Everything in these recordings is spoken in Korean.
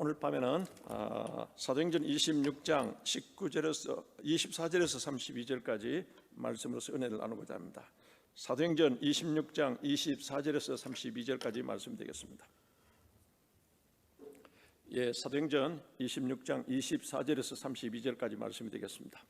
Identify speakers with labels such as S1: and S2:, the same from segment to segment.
S1: 오늘 밤에는 사도행전 26장 19절에서 24절에서 32절까지 말씀으로서 은혜를 나누고자 합니다. 사도행전 26장 24절에서 32절까지 말씀드리겠습니다. 예, 사도행전 26장 24절에서 32절까지 말씀이 되겠습니다.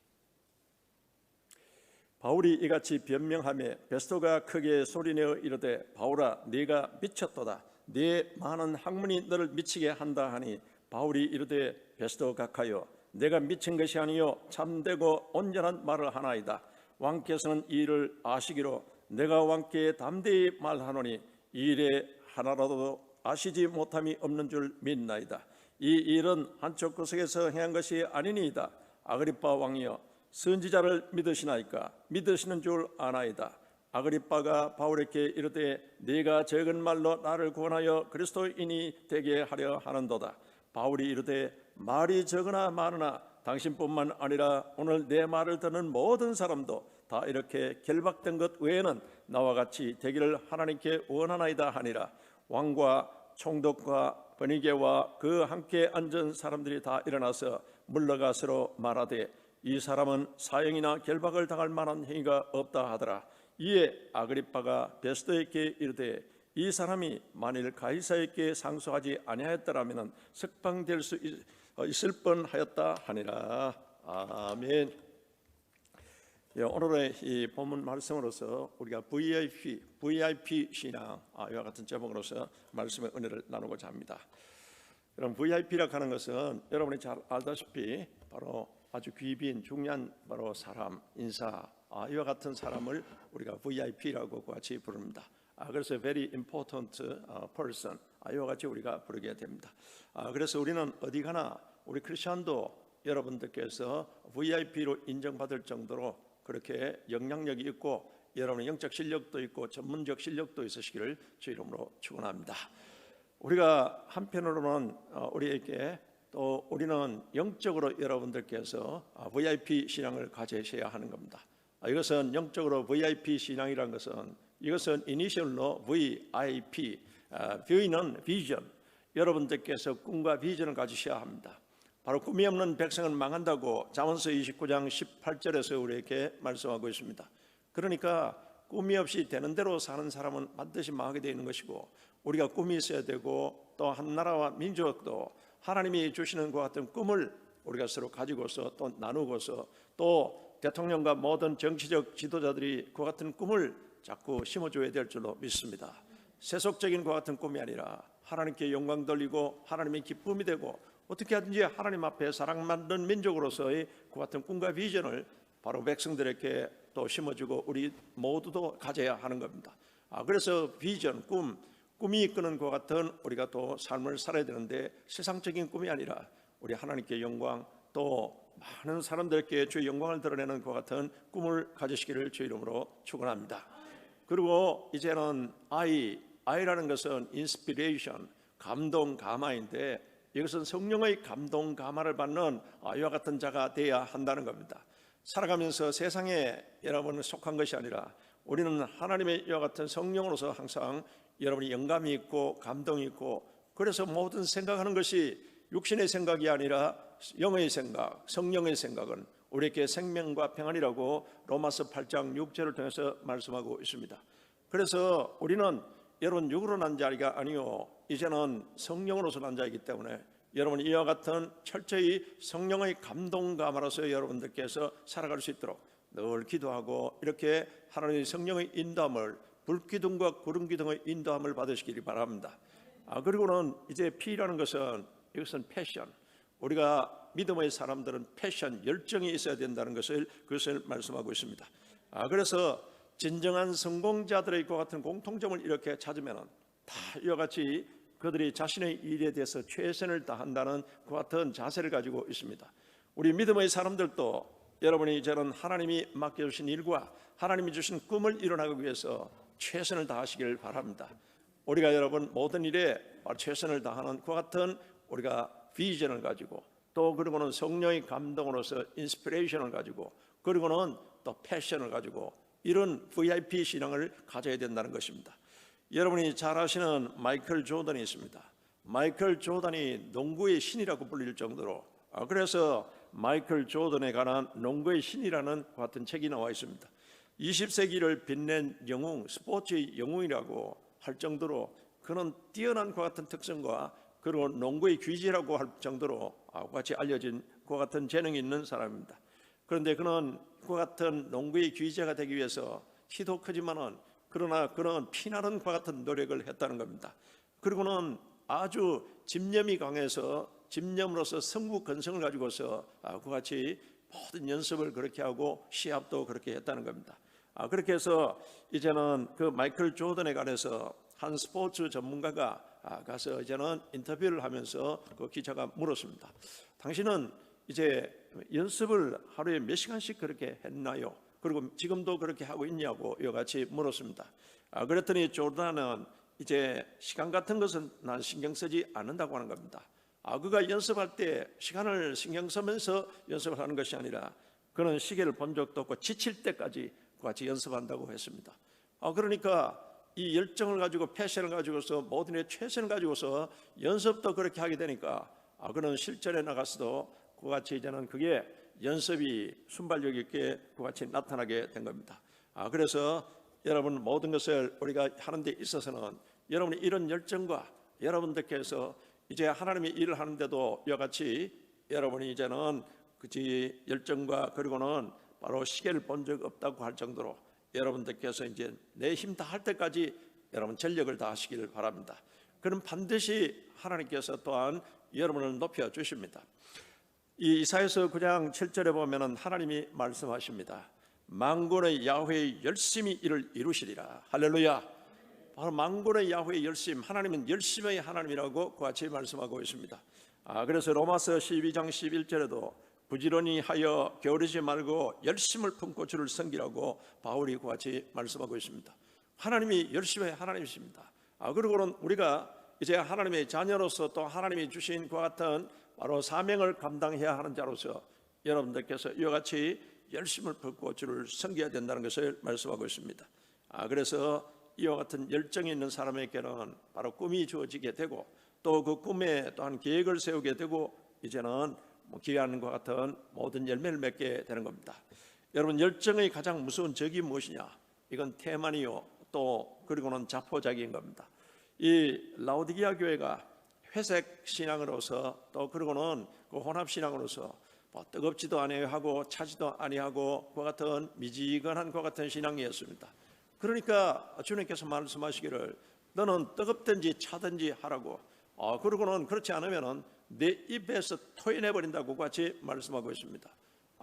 S1: 바울이 이같이 변명하며 베스토가 크게 소리내어 이르되 바울아 네가 미쳤도다. 네 많은 학문이 너를 미치게 한다 하니 바울이 이르되 베스토 각하여 내가 미친 것이 아니요 참되고 온전한 말을 하나이다. 왕께서는 이 일을 아시기로 내가 왕께 담대히 말하노니 이 일에 하나라도 아시지 못함이 없는 줄 믿나이다. 이 일은 한쪽 구석에서 행한 것이 아니니이다. 아그리빠 왕이여 선지자를 믿으시나이까? 믿으시는 줄 아나이다. 아그리빠가 바울에게 이르되 네가 적은 말로 나를 구원하여 그리스도인이 되게 하려 하는도다. 바울이 이르되 말이 적으나 많으나 당신뿐만 아니라 오늘 내 말을 듣는 모든 사람도 다 이렇게 결박된 것 외에는 나와 같이 되기를 하나님께 원하나이다 하니라. 왕과 총독과 버니게와 그 함께 앉은 사람들이 다 일어나서 물러가 서로 말하되 이 사람은 사형이나 결박을 당할 만한 행위가 없다 하더라. 이에 아그리빠가 베스토에게 이르되 이 사람이 만일 가이사에게 상소하지 아니하였더라면 석방될 수 있을 뻔하였다 하니라. 아멘. 예, 오늘의 이 본문 말씀으로서 우리가 VIP 신앙 이와 같은 제목으로서 말씀의 은혜를 나누고자 합니다. 여러분, VIP라고 하는 것은 여러분이 잘 알다시피 바로 아주 귀빈 중요한 바로 사람, 인사 이와 같은 사람을 우리가 VIP라고 같이 부릅니다. 그래서 very important person 이와 같이 우리가 부르게 됩니다. 그래서 우리는 어디 가나 우리 크리스천도 여러분들께서 VIP로 인정받을 정도로 그렇게 영향력이 있고 여러분의 영적 실력도 있고 전문적 실력도 있으시기를 주 이름으로 축원합니다. 우리가 한편으로는 우리에게 또 우리는 영적으로 여러분들께서 VIP 신앙을 가지셔야 하는 겁니다. 이것은 영적으로 VIP 신앙이라는 것은 이것은 이니셜로 VIP, V는 비전, 여러분들께서 꿈과 비전을 가지셔야 합니다. 바로 꿈이 없는 백성은 망한다고 잠언서 29장 18절에서 우리에게 말씀하고 있습니다. 그러니까 꿈이 없이 되는 대로 사는 사람은 반드시 망하게 되는 것이고 우리가 꿈이 있어야 되고 또 한 나라와 민족도 하나님이 주시는 것 같은 꿈을 우리가 서로 가지고서 또 나누고서 또 대통령과 모든 정치적 지도자들이 그 같은 꿈을 자꾸 심어줘야 될 줄로 믿습니다. 세속적인 그 같은 꿈이 아니라 하나님께 영광 돌리고 하나님의 기쁨이 되고 어떻게 하든지 하나님 앞에 사랑받는 민족으로서의 그 같은 꿈과 비전을 바로 백성들에게 또 심어주고 우리 모두도 가져야 하는 겁니다. 그래서 비전, 꿈이 이끄는 것 같은 우리가 또 삶을 살아야 되는데 세상적인 꿈이 아니라 우리 하나님께 영광 또 많은 사람들께 주의 영광을 드러내는 것 같은 꿈을 가지시기를 주의 이름으로 축원합니다. 그리고 이제는 I라는 것은 인스피레이션, 감동, 감화인데 이것은 성령의 감동, 감화를 받는 이와 같은 자가 되어야 한다는 겁니다. 살아가면서 세상에 여러분은 속한 것이 아니라 우리는 하나님의 이와 같은 성령으로서 항상 여러분이 영감이 있고 감동이 있고 그래서 모든 생각하는 것이 육신의 생각이 아니라 영의 생각, 성령의 생각은 우리에게 생명과 평안이라고 로마서 8장 6절을 통해서 말씀하고 있습니다. 그래서 우리는 여러분 육으로 난 자리가 아니요 이제는 성령으로서 난 자이기 때문에 여러분 이와 같은 철저히 성령의 감동 감화로서 여러분들께서 살아갈 수 있도록 늘 기도하고 이렇게 하나님의 성령의 인도함을 불기둥과 구름기둥의 인도함을 받으시기를 바랍니다. 그리고는 이제 P라는 것은 이것은 패션. 우리가 믿음의 사람들은 패션, 열정이 있어야 된다는 그것을 말씀하고 있습니다. 그래서 진정한 성공자들의 것 같은 공통점을 이렇게 찾으면 다 이와 같이 그들이 자신의 일에 대해서 최선을 다한다는 그 같은 자세를 가지고 있습니다. 우리 믿음의 사람들도 여러분이 이제는 하나님이 맡겨주신 일과 하나님이 주신 꿈을 이뤄나가기 위해서 최선을 다하시길 바랍니다. 우리가 여러분 모든 일에 최선을 다하는 그 같은 우리가 비전을 가지고 또 그리고는 성령의 감동으로서 인스피레이션을 가지고 그리고는 또 패션을 가지고 이런 VIP 신앙을 가져야 된다는 것입니다. 여러분이 잘 아시는 마이클 조던이 있습니다. 마이클 조던이 농구의 신이라고 불릴 정도로 그래서 마이클 조던에 관한 농구의 신이라는 같은 책이 나와 있습니다. 20세기를 빛낸 영웅, 스포츠의 영웅이라고 할 정도로 그는 뛰어난 것 같은 특성과 그리고 농구의 귀재라고 할 정도로 같이 알려진 그 같은 재능이 있는 사람입니다. 그런데 그는 그 같은 농구의 귀재가 되기 위해서 키도 크지만은 그러나 그는 피나는 것 같은 노력을 했다는 겁니다. 그리고는 아주 집념이 강해서 집념으로서 성부 근성을 가지고서 그와 같이 모든 연습을 그렇게 하고 시합도 그렇게 했다는 겁니다. 그렇게 해서 이제는 그 마이클 조던에 관해서 한 스포츠 전문가가 가서 이제는 인터뷰를 하면서 그 기자가 물었습니다. 당신은 이제 연습을 하루에 몇 시간씩 그렇게 했나요? 그리고 지금도 그렇게 하고 있냐고 이와 같이 물었습니다. 그랬더니 조던은 이제 시간 같은 것은 난 신경 쓰지 않는다고 하는 겁니다. 그가 연습할 때 시간을 신경 쓰면서 연습을 하는 것이 아니라 그는 시계를 본 적도 없고 지칠 때까지 같이 연습한다고 했습니다. 그러니까 이 열정을 가지고 패션을 가지고서 모든 일에 최선을 가지고서 연습도 그렇게 하게 되니까 그는 실전에 나가서도 그와 같이 이제는 그게 연습이 순발력 있게 그와 같이 나타나게 된 겁니다. 그래서 여러분 모든 것을 우리가 하는 데 있어서는 여러분이 이런 열정과 여러분들께서 이제 하나님의 일을 하는데도 이와 같이 여러분이 이제는 그치 열정과 그리고는 바로 시계를 본 적 없다고 할 정도로 여러분들께서 이제 내 힘 다할 때까지 여러분 전력을 다하시기를 바랍니다. 그럼 반드시 하나님께서 또한 여러분을 높여 주십니다. 이 이사야서 9장 7절에 보면은 하나님이 말씀하십니다. 만군의 야훼의 열심히 이를 이루시리라. 할렐루야. 바로 만군의 야훼의 열심, 하나님은 열심의 하나님이라고 그와 같이 말씀하고 있습니다. 그래서 로마서 12장 11절에도 부지런히 하여 게으르지 말고 열심을 품고 주를 섬기라고 바울이 그와 같이 말씀하고 있습니다. 하나님이 열심의 하나님이십니다. 그리고는 우리가 이제 하나님의 자녀로서 또 하나님이 주신 그와 같은 바로 사명을 감당해야 하는 자로서 여러분들께서 이와 같이 열심을 품고 주를 섬겨야 된다는 것을 말씀하고 있습니다. 그래서 이와 같은 열정이 있는 사람에게는 바로 꿈이 주어지게 되고 또 그 꿈에 또한 계획을 세우게 되고 이제는 기회하는 것 같은 모든 열매를 맺게 되는 겁니다. 여러분 열정의 가장 무서운 적이 무엇이냐? 이건 태만이요 또 그리고는 자포자기인 겁니다. 이 라오디게아 교회가 회색 신앙으로서 또 그리고는 그 혼합 신앙으로서 뜨겁지도 아니하고 차지도 아니하고 그와 같은 미지근한 그와 같은 신앙이었습니다. 그러니까 주님께서 말씀하시기를 너는 뜨겁든지 차든지 하라고 그러고는 그렇지 않으면은 내 입에서 토해내버린다고 같이 말씀하고 있습니다.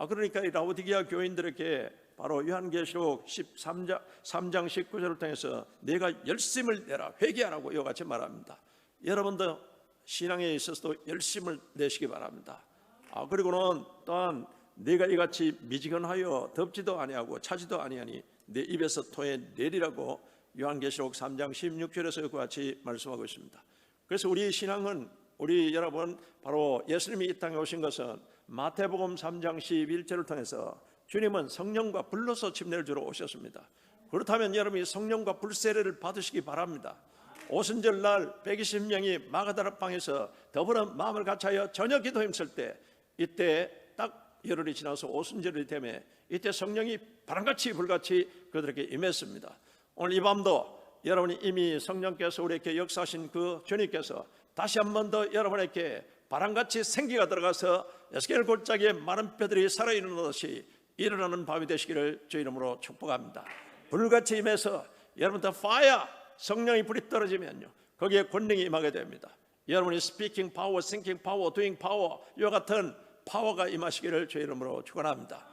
S1: 그러니까 이 라오디게아 교인들에게 바로 요한계시록 3장 19절을 통해서 내가 열심을 내라 회개하라고 이와 같이 말합니다. 여러분도 신앙에 있어서도 열심을 내시기 바랍니다. 그리고는 또한 내가 이같이 미지근하여 덥지도 아니하고 차지도 아니하니 내 입에서 토해내리라고 요한계시록 3장 16절에서 그와 같이 말씀하고 있습니다. 그래서 우리 신앙은 우리 여러분 바로 예수님이 이 땅에 오신 것은 마태복음 3장 11절을 통해서 주님은 성령과 불로서 침례를 주러 오셨습니다. 그렇다면 여러분이 성령과 불 세례를 받으시기 바랍니다. 오순절날 120명이 마가다라 방에서 더불어 마음을 같이하여 저녁 기도 힘쓸 때 이때 딱 열흘이 지나서 오순절이 되매 이때 성령이 바람같이 불같이 그들에게 임했습니다. 오늘 이 밤도 여러분이 이미 성령께서 우리에게 역사하신 그 주님께서 다시 한 번 더 여러분에게 바람같이 생기가 들어가서 에스겔 골짜기에 마른 뼈들이 살아있는 것이 일어나는 밤이 되시기를 주 이름으로 축복합니다. 불같이 임해서 여러분들 파이어 성령의 불이 떨어지면요 거기에 권능이 임하게 됩니다. 여러분이 스피킹 파워, 싱킹 파워, 도잉 파워, 이와 같은 파워가 임하시기를 주의 이름으로 축원합니다.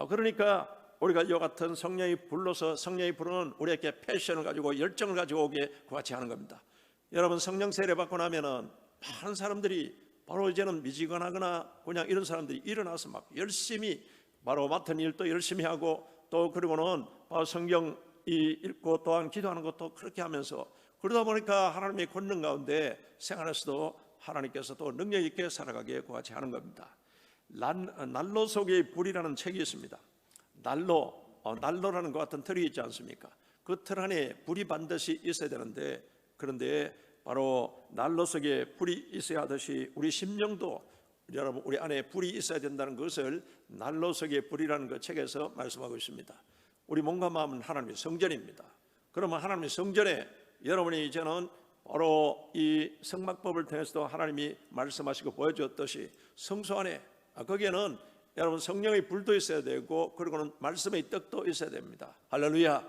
S1: 그러니까 우리가 이와 같은 성령이 불러서 성령이 부르는 우리에게 패션을 가지고 열정을 가지고 오게 같이 하는 겁니다. 여러분, 성령 세례 받고 나면은 많은 사람들이 바로 이제는 미지근하거나 그냥 이런 사람들이 일어나서 막 열심히 바로 맡은 일도 열심히 하고, 또 그리고는 성경 읽고 또한 기도하는 것도 그렇게 하면서, 그러다 보니까 하나님의 권능 가운데 생활에서도 하나님께서 또 능력 있게 살아가게 같이 하는 겁니다. 난로 속의 불이라는 책이 있습니다. 난로라는 것 같은 틀이 있지 않습니까? 그 틀 안에 불이 반드시 있어야 되는데, 그런데 바로 난로 속에 불이 있어야 하듯이 우리 심령도 여러분 우리 안에 불이 있어야 된다는 것을 난로 속의 불이라는 그 책에서 말씀하고 있습니다. 우리 몸과 마음은 하나님의 성전입니다. 그러면 하나님의 성전에 여러분이 이제는 바로 이 성막법을 통해서도 하나님이 말씀하시고 보여주었듯이 성소 안에 거기에는 여러분 성령의 불도 있어야 되고, 그리고는 말씀의 떡도 있어야 됩니다. 할렐루야.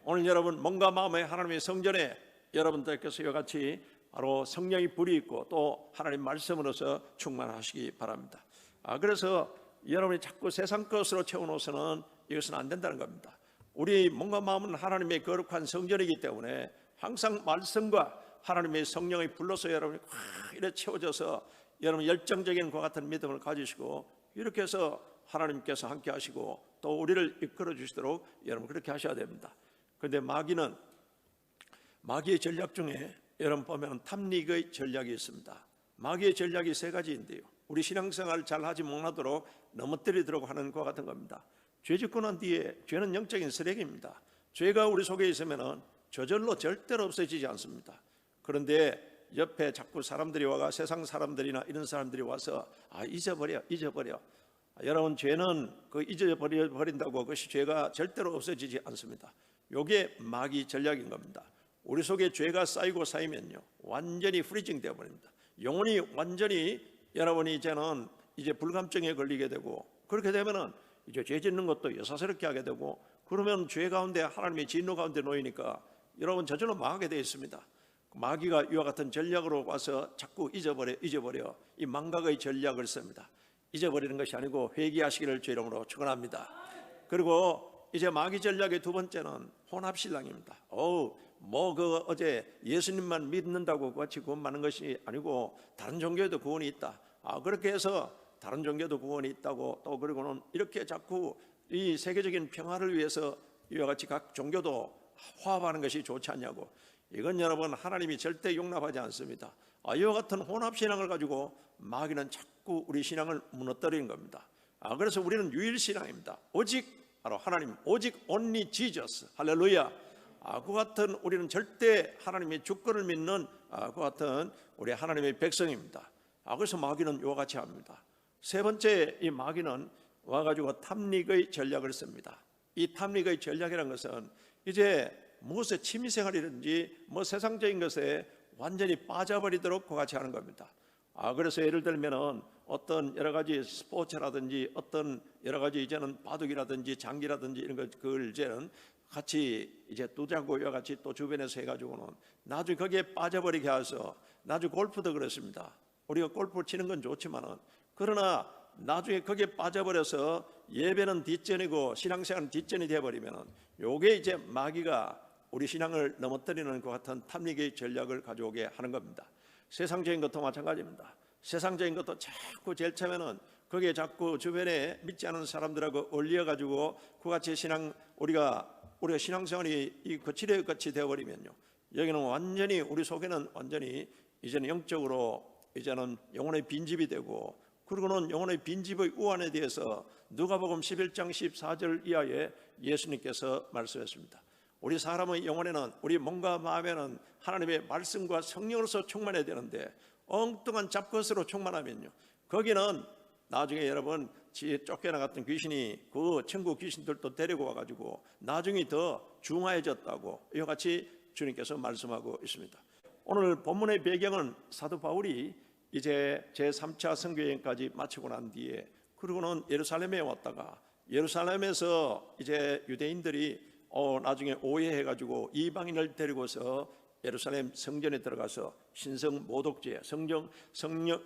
S1: 오늘 여러분 몸과 마음의 하나님의 성전에 여러분들께서 이와 같이 바로 성령의 불이 있고 또 하나님 말씀으로서 충만하시기 바랍니다. 그래서 여러분이 자꾸 세상 것으로 채워놓으서는 이것은 안 된다는 겁니다. 우리 몸과 마음은 하나님의 거룩한 성전이기 때문에 항상 말씀과 하나님의 성령이 불러서 여러분이 확 이렇게 채워져서 여러분 열정적인 것 같은 믿음을 가지시고, 이렇게 해서 하나님께서 함께 하시고 또 우리를 이끌어 주시도록 여러분 그렇게 하셔야 됩니다. 그런데 마귀의 전략 중에 여러분 보면 탐닉의 전략이 있습니다. 마귀의 전략이 세 가지인데요, 우리 신앙생활을 잘 하지 못하도록 넘어뜨리도록 하는 것 같은 겁니다. 죄 짓고 난 뒤에 죄는 영적인 쓰레기입니다. 죄가 우리 속에 있으면 저절로 절대로 없어지지 않습니다. 그런데 옆에 자꾸 사람들이 와가 세상 사람들이나 이런 사람들이 와서 잊어버려. 여러분, 죄는 잊어버린다고 그것이 죄가 절대로 없어지지 않습니다. 이게 마귀 전략인 겁니다. 우리 속에 죄가 쌓이고 쌓이면요 완전히 프리징 되어 버립니다. 영혼이 완전히 여러분이 이제는 불감증에 걸리게 되고, 그렇게 되면은 이제 죄 짓는 것도 여사스럽게 하게 되고, 그러면 죄 가운데 하나님의 진노 가운데 놓이니까 여러분 저절로 망하게 되어 있습니다. 마귀가 이와 같은 전략으로 와서 자꾸 잊어버려 이 망각의 전략을 씁니다. 잊어버리는 것이 아니고 회개하시기를 주의 이름으로 축원합니다. 그리고 이제 마귀 전략의 두 번째는 혼합신랑입니다. 어제 예수님만 믿는다고 같이 구원받는 것이 아니고 다른 종교에도 구원이 있다. 그렇게 해서 다른 종교도 구원이 있다고, 또 그리고는 이렇게 자꾸 이 세계적인 평화를 위해서 이와 같이 각 종교도 화합하는 것이 좋지 않냐고. 이건 여러분 하나님이 절대 용납하지 않습니다. 이와 같은 혼합신앙을 가지고 마귀는 자꾸 우리 신앙을 무너뜨리는 겁니다. 그래서 우리는 유일신앙입니다. 오직 바로 하나님, 오직 only Jesus. 할렐루야. 그 같은 우리는 절대 하나님의 주권을 믿는 그 같은 우리 하나님의 백성입니다. 그래서 마귀는 이와 같이 합니다. 세 번째, 이 마귀는 와가지고 탐닉의 전략을 씁니다. 이 탐닉의 전략이라는 것은 이제 무엇에 취미생활이든지 세상적인 것에 완전히 빠져버리도록 같이 하는 겁니다. 그래서 예를 들면은 어떤 여러 가지 스포츠라든지 어떤 여러 가지 이제는 바둑이라든지 장기라든지 이런 것, 그걸 이제는 같이 이제 두자고 이와 같이 또 주변에서 해가지고는 나중에 거기에 빠져버리게 해서, 나중에 골프도 그렇습니다. 우리가 골프 치는 건 좋지만은, 그러나 나중에 거기에 빠져버려서 예배는 뒷전이고 신앙생활은 뒷전이 되어버리면은 요게 이제 마귀가 우리 신앙을 넘어뜨리는 것 같은 탐닉의 전략을 가져오게 하는 겁니다. 세상적인 것도 마찬가지입니다. 세상적인 것도 자꾸 제일 처음에는 거기에 자꾸 주변에 믿지 않은 사람들하고 어울려가지고 그같이 우리가 신앙생활이 거칠의 같이 되어버리면요, 여기는 완전히 우리 속에는 완전히 이제는 영적으로 이제는 영혼의 빈집이 되고, 그리고는 영혼의 빈집의 우환에 대해서 누가복음 11장 14절 이하에 예수님께서 말씀했습니다. 우리 사람의 영혼에는, 우리 몸과 마음에는 하나님의 말씀과 성령으로서 충만해야 되는데 엉뚱한 잡것으로 충만하면요, 거기는 나중에 여러분 쫓겨나갔던 귀신이 그 천국 귀신들도 데리고 와가지고 나중에 더 중화해졌다고 이와 같이 주님께서 말씀하고 있습니다. 오늘 본문의 배경은 사도 바울이 이제 제3차 선교여행까지 마치고 난 뒤에, 그리고는 예루살렘에 왔다가 예루살렘에서 이제 유대인들이 나중에 오해해가지고 이방인을 데리고서 예루살렘 성전에 들어가서 신성 모독죄,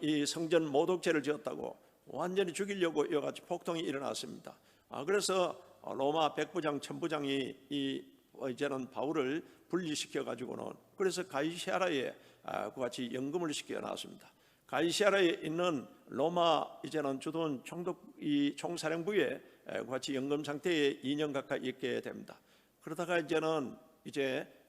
S1: 이 성전 모독죄를 지었다고 완전히 죽이려고 이와 같이 폭동이 일어났습니다. 그래서 로마 백부장, 천부장이 이제는 바울을 분리시켜 가지고는 그래서 가이사랴에 그 같이 연금을 시켜 놨습니다. 가이사랴에 있는 로마 이제는 주둔 총사령부에 그 같이 연금 상태에 2년 가까이 있게 됩니다. 그러다가 이제는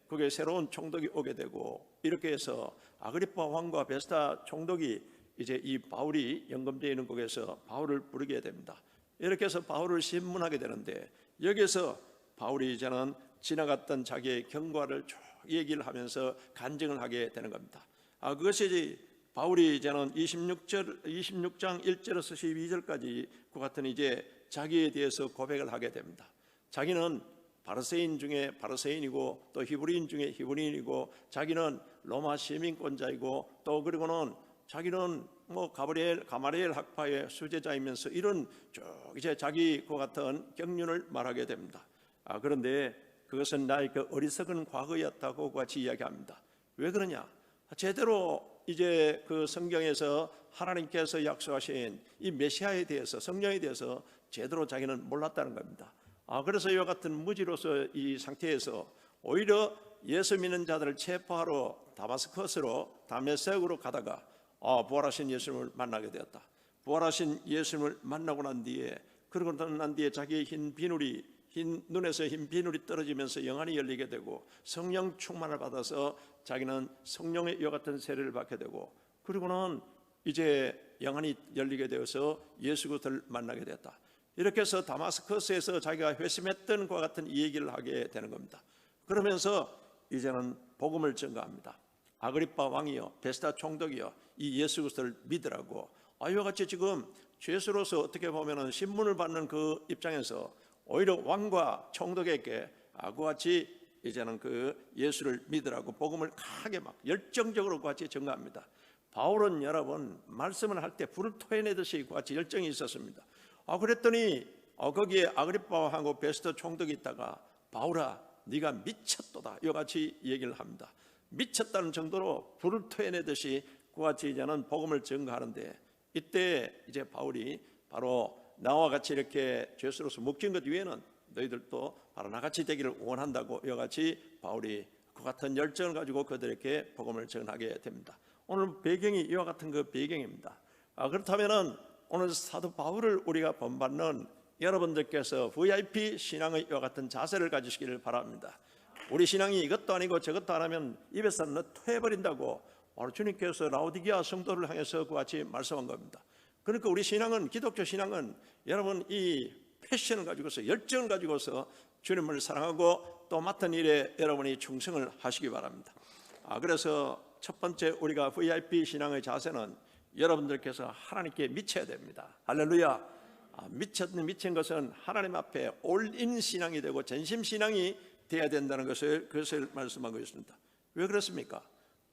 S1: 그게 새로운 총독이 오게 되고 이렇게 해서 아그리파 왕과 베스타 총독이 이제 이 바울이 연금되어 있는 곳에서 바울을 부르게 됩니다. 이렇게 해서 바울을 신문하게 되는데 여기서 바울이 이제는 지나갔던 자기의 경과를 쭉 얘기를 하면서 간증을 하게 되는 겁니다. 그것이 바울이 이제는 26장 1절에서 12절까지 그 같은 이제 자기에 대해서 고백을 하게 됩니다. 자기는 바리새인 중에 바리새인이고 또 히브리인 중에 히브리인이고 자기는 로마 시민권자이고 또 그리고는 자기는 가마리엘 학파의 수제자이면서 이런 쭉 이제 자기 그 같은 경륜을 말하게 됩니다. 그런데 그것은 나의 그 어리석은 과거였다고 같이 이야기합니다. 왜 그러냐? 제대로 이제 그 성경에서 하나님께서 약속하신 이 메시아에 대해서 성령에 대해서 제대로 자기는 몰랐다는 겁니다. 그래서 이와 같은 무지로서 이 상태에서 오히려 예수 믿는 자들을 체포하러 다메섹으로 가다가 부활하신 예수님을 만나게 되었다. 부활하신 예수님을 만나고 난 뒤에 그러고 난 뒤에 자기의 눈에서 흰 비늘이 떨어지면서 영안이 열리게 되고 성령 충만을 받아서 자기는 성령의 이와 같은 세례를 받게 되고 그리고는 이제 영안이 열리게 되어서 예수 그리스도를 만나게 되었다. 이렇게 해서 다마스커스에서 자기가 회심했던 것과 같은 이 얘기를 하게 되는 겁니다. 그러면서 이제는 복음을 전가합니다. 아그리파 왕이요, 베스타 총독이요, 이 예수 그리스도를 믿으라고. 이와 같이 지금 죄수로서 어떻게 보면은 신문을 받는 그 입장에서 오히려 왕과 총독에게 그와 같이 이제는 그 예수를 믿으라고 복음을 강하게 막 열정적으로 같이 전가합니다. 바울은 여러분 말씀을 할 때 불을 토해내듯이 같이 열정이 있었습니다. 그랬더니 거기에 아그리파하고 베스터 총독이 있다가 바울아 네가 미쳤도다 이와 같이 얘기를 합니다. 미쳤다는 정도로 불을 토해내듯이 그와 같이 이제는 복음을 전가하는데 이때 이제 바울이 바로 나와 같이 이렇게 죄수로서 묶인 것 위에는 너희들도 바로 나같이 되기를 원한다고 이와 같이 바울이 그 같은 열정을 가지고 그들에게 복음을 전하게 됩니다. 오늘 배경이 이와 같은 그 배경입니다. 그렇다면은 오늘 사도 바울을 우리가 본받는 여러분들께서 VIP 신앙의 이와 같은 자세를 가지시기를 바랍니다. 우리 신앙이 이것도 아니고 저것도 안 하면 입에서 토해버린다고 바로 주님께서 라오디게아 성도를 향해서 그와 같이 말씀한 겁니다. 그러니까 우리 신앙은, 기독교 신앙은 여러분 이 패션을 가지고서 열정을 가지고서 주님을 사랑하고 또 맡은 일에 여러분이 충성을 하시기 바랍니다. 그래서 첫 번째 우리가 VIP 신앙의 자세는 여러분들께서 하나님께 미쳐야 됩니다. 할렐루야. 미친 것은 하나님 앞에 올인 신앙이 되고 전심 신앙이 되어야 된다는 그것을 말씀하고 있습니다. 왜 그렇습니까?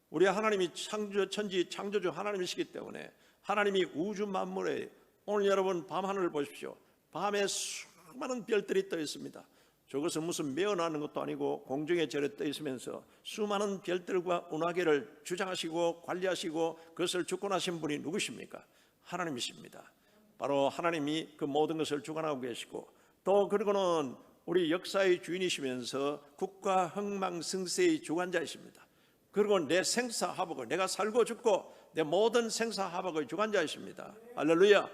S1: 우리 하나님이 천지 창조주 하나님이시기 때문에 하나님이 우주 만물에 오늘 여러분 밤하늘을 보십시오. 밤에 수많은 별들이 떠 있습니다. 저것은 무슨 메어나는 것도 아니고 공중에 저래 떠 있으면서 수많은 별들과 운하계를 주장하시고 관리하시고 그것을 주권하신 분이 누구십니까? 하나님이십니다. 바로 하나님이 그 모든 것을 주관하고 계시고 또 그리고는 우리 역사의 주인이시면서 국가 흥망승세의 주관자이십니다. 그리고 내 생사화복을 내가 살고 죽고 내 모든 생사화복의 주관자이십니다. 할렐루야.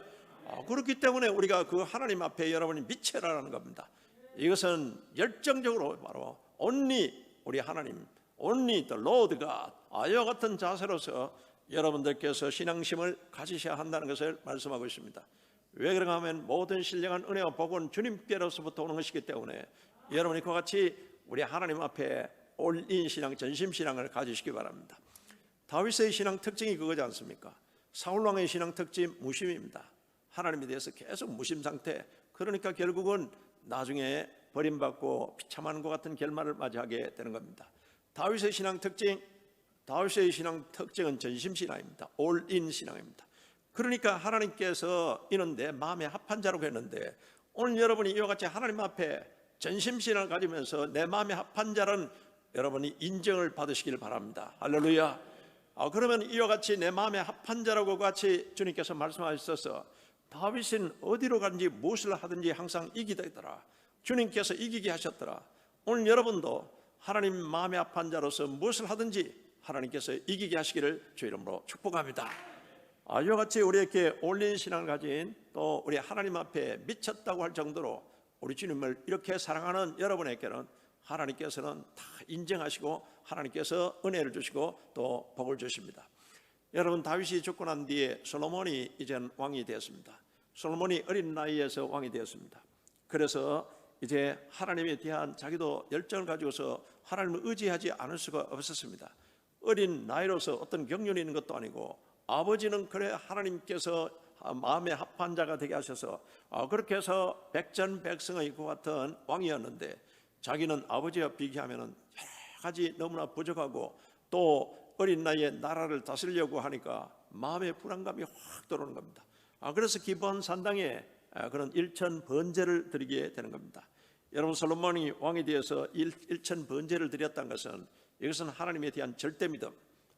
S1: 그렇기 때문에 우리가 그 하나님 앞에 여러분이 미쳐라라는 겁니다. 이것은 열정적으로 바로 only 우리 하나님, only the Lord God 이와 같은 자세로서 여러분들께서 신앙심을 가지셔야 한다는 것을 말씀하고 있습니다. 왜 그런가 하면 모든 신령한 은혜와 복은 주님께로서부터 오는 것이기 때문에 여러분이 그와 같이 우리 하나님 앞에 올인 신앙, 전심 신앙을 가지시기 바랍니다. 다윗의 신앙 특징이 그거지 않습니까? 사울왕의 신앙 특징 무심입니다. 하나님에 대해서 계속 무심 상태. 그러니까 결국은 나중에 버림받고 비참한 것 같은 결말을 맞이하게 되는 겁니다. 다윗의 신앙 특징은 전심 신앙입니다. 올인 신앙입니다. 그러니까 하나님께서 이는 내 마음에 합한 자라고 했는데 오늘 여러분이 이와 같이 하나님 앞에 전심 신앙을 가지면서 내 마음에 합한 자는 여러분이 인정을 받으시길 바랍니다. 할렐루야. 그러면 이와 같이 내 마음에 합한 자라고 같이 주님께서 말씀하셨어서 다윗은 어디로 가든지 무엇을 하든지 항상 이기더라. 주님께서 이기게 하셨더라. 오늘 여러분도 하나님 마음에 합한 자로서 무엇을 하든지 하나님께서 이기게 하시기를 주 이름으로 축복합니다. 이와 같이 우리에게 올린 신앙을 가진 또 우리 하나님 앞에 미쳤다고 할 정도로 우리 주님을 이렇게 사랑하는 여러분에게는 하나님께서는 다 인정하시고 하나님께서 은혜를 주시고 또 복을 주십니다. 여러분, 다윗이 죽고 난 뒤에 솔로몬이 이젠 왕이 되었습니다. 솔로몬이 어린 나이에서 왕이 되었습니다. 그래서 이제 하나님에 대한 자기도 열정을 가지고서 하나님을 의지하지 않을 수가 없었습니다. 어린 나이로서 어떤 경륜이 있는 것도 아니고 아버지는 그래 하나님께서 마음에 합한 자가 되게 하셔서 그렇게 해서 백전백승의 그 같은 왕이었는데 자기는 아버지와 비교하면 여러 가지 너무나 부족하고 또 어린 나이에 나라를 다스리려고 하니까 마음의 불안감이 확 들어오는 겁니다. 그래서 기브온 산당에 그런 일천 번제를 드리게 되는 겁니다. 여러분, 솔로몬이 왕이 되어서 일천 번제를 드렸다는 것은 이것은 하나님에 대한 절대 믿음,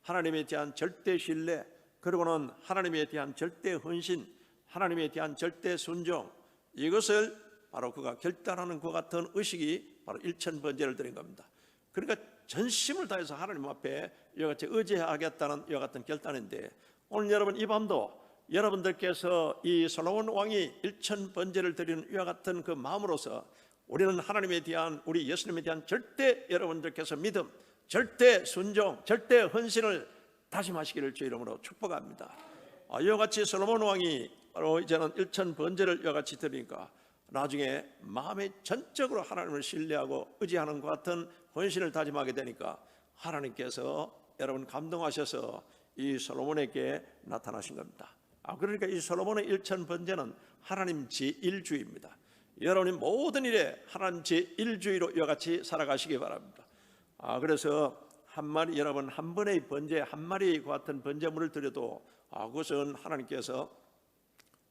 S1: 하나님에 대한 절대 신뢰, 그리고는 하나님에 대한 절대 헌신, 하나님에 대한 절대 순종, 이것을 바로 그가 결단하는 것 같은 의식이 바로 일천 번제를 드린 겁니다. 그러니까 전심을 다해서 하나님 앞에 이와 같이 의지하겠다는 이와 같은 결단인데, 오늘 여러분 이 밤도 여러분들께서 이 솔로몬 왕이 일천 번제를 드리는 이와 같은 그 마음으로서 우리는 하나님에 대한, 우리 예수님에 대한 절대 여러분들께서 믿음, 절대 순종, 절대 헌신을 다짐하시기를 주 이름으로 축복합니다. 이와 같이 솔로몬 왕이 바로 이제는 일천 번제를 이와 같이 드리니까 나중에 마음에 전적으로 하나님을 신뢰하고 의지하는 것 같은 헌신을 다짐하게 되니까 하나님께서 여러분 감동하셔서 이 솔로몬에게 나타나신 겁니다. 그러니까 이 솔로몬의 일천 번제는 하나님 제1주의입니다. 여러분이 모든 일에 하나님 제1주의로 이와 같이 살아가시기 바랍니다. 그래서 한 마리, 여러분 한 번의 번제, 한 마리 같은 번제물을 드려도 그것은 하나님께서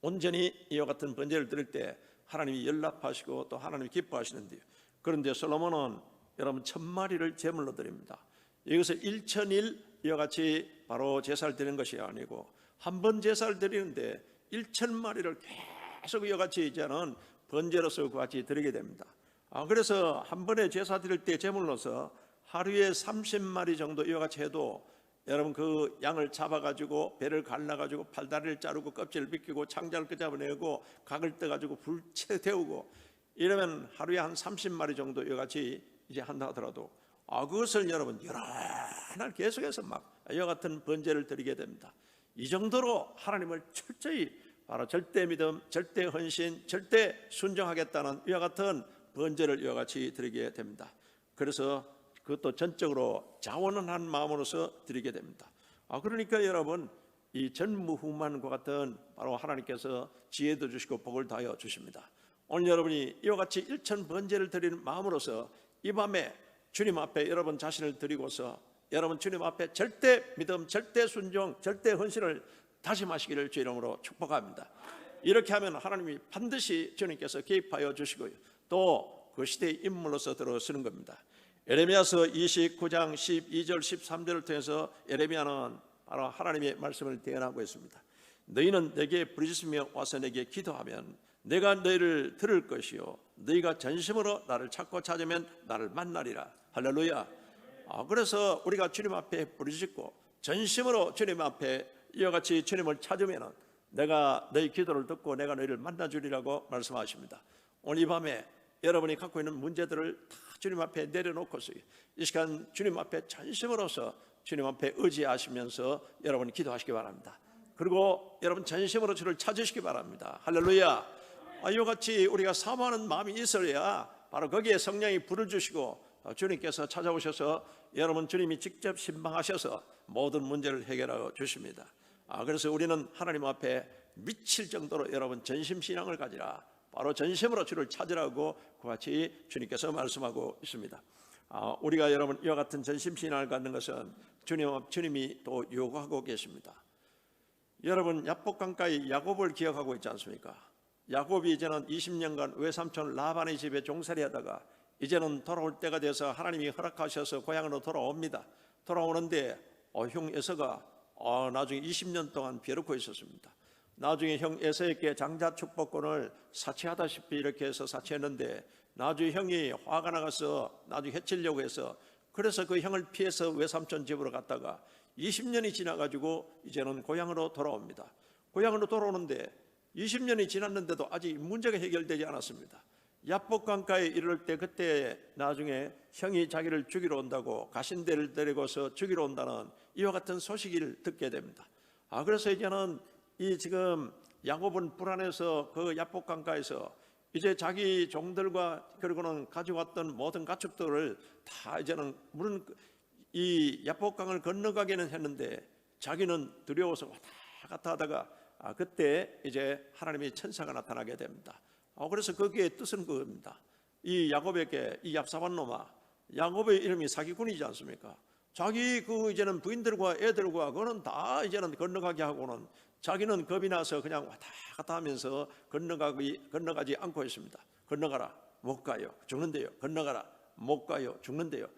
S1: 온전히 이와 같은 번제를 드릴 때 하나님이 연락하시고 또 하나님이 기뻐하시는데요. 그런데 솔로몬은 여러분 1000마리를 제물로 드립니다. 이것을 1000일 이와 같이 바로 제사를 드리는 것이 아니고 한 번 제사를 드리는데 1000마리를 계속 이와 같이 이제는 번제로서 그와 같이 드리게 됩니다. 그래서 한 번에 제사 드릴 때 제물로서 하루에 30마리 정도 이와 같이 해도 여러분 그 양을 잡아가지고 배를 갈라가지고 팔다리를 자르고 껍질을 벗기고 창자를 끄집어내고 각을 떠가지고 불채 데우고 이러면 하루에 한 30마리 정도 이와 같이 이제 한다 하더라도 그것을 여러분 여러 날 계속해서 막 이와 같은 번제를 드리게 됩니다. 이 정도로 하나님을 철저히 바로 절대 믿음, 절대 헌신, 절대 순종하겠다는 이와 같은 번제를 이와 같이 드리게 됩니다. 그래서 그것도 전적으로 자원한 마음으로서 드리게 됩니다. 그러니까 여러분 이 전무후무한과 같은 바로 하나님께서 지혜도 주시고 복을 다하여 주십니다. 오늘 여러분이 이와 같이 일천 번제를 드리는 마음으로서 이 밤에 주님 앞에 여러분 자신을 드리고서 여러분 주님 앞에 절대 믿음, 절대 순종, 절대 헌신을 다짐하시기를 주 이름으로 축복합니다. 이렇게 하면 하나님이 반드시 주님께서 개입하여 주시고요. 또 그 시대의 인물로서 들어서는 겁니다. 에레미야서 29장 12절 13절을 통해서 에레미야는 바로 하나님의 말씀을 대언하고 있습니다. 너희는 내게 부르짖으며 와서 내게 기도하면 내가 너희를 들을 것이요 너희가 전심으로 나를 찾고 찾으면 나를 만나리라. 할렐루야. 그래서 우리가 주님 앞에 부르짖고 전심으로 주님 앞에 이와 같이 주님을 찾으면 내가 너희 기도를 듣고 내가 너희를 만나주리라고 말씀하십니다. 오늘 이 밤에 여러분이 갖고 있는 문제들을 다 주님 앞에 내려놓고서 이 시간 주님 앞에 전심으로서 주님 앞에 의지하시면서 여러분 기도하시기 바랍니다. 그리고 여러분 전심으로 주를 찾으시기 바랍니다. 할렐루야. 이와 같이 우리가 사모하는 마음이 있어야 바로 거기에 성령이 불을 주시고 주님께서 찾아오셔서 여러분 주님이 직접 신방하셔서 모든 문제를 해결하여 주십니다. 그래서 우리는 하나님 앞에 미칠 정도로 여러분 전심신앙을 가지라. 바로 전심으로 주를 찾으라고 그와 같이 주님께서 말씀하고 있습니다. 우리가 여러분 이와 같은 전심신앙을 갖는 것은 주님이 또 요구하고 계십니다. 여러분 야복강가의 야곱을 기억하고 있지 않습니까? 야곱이 이제는 20년간 외삼촌 라반의 집에 종살이 하다가 이제는 돌아올 때가 돼서 하나님이 허락하셔서 고향으로 돌아옵니다. 돌아오는데 형 에서가 나중에 20년 동안 벼르고 있었습니다. 나중에 형 에서에게 장자 축복권을 사치하다시피 이렇게 해서 사치했는데 나중에 형이 화가 나가서 나중에 해치려고 해서 그래서 그 형을 피해서 외삼촌 집으로 갔다가 20년이 지나가지고 이제는 고향으로 돌아옵니다. 고향으로 돌아오는데 20년이 지났는데도 아직 문제가 해결되지 않았습니다. 야복강가에 이를 때 그때 나중에 형이 자기를 죽이러 온다고 가신대를 데리고서 죽이러 온다는 이와 같은 소식을 듣게 됩니다. 그래서 이제는 이 지금 야곱은 불안해서 그 야복강가에서 이제 자기 종들과 그리고는 가져왔던 모든 가축들을 다 이제는 물은 이 야복강을 건너가기는 했는데 자기는 두려워서 왔다 갔다 하다가 그때 이제 하나님의 천사가 나타나게 됩니다. 그래서 거기에 뜻은 그겁니다. 이 야곱에게 이 얍사반 놈아, 야곱의 이름이 사기꾼이지 않습니까? 자기 그 이제는 부인들과 애들과 그거는 다 이제는 건너가게 하고는 자기는 겁이 나서 그냥 왔다 갔다 하면서 건너가지 않고 있습니다. 건너가라, 못 가요, 죽는데요. 건너가라, 못 가요, 죽는데요.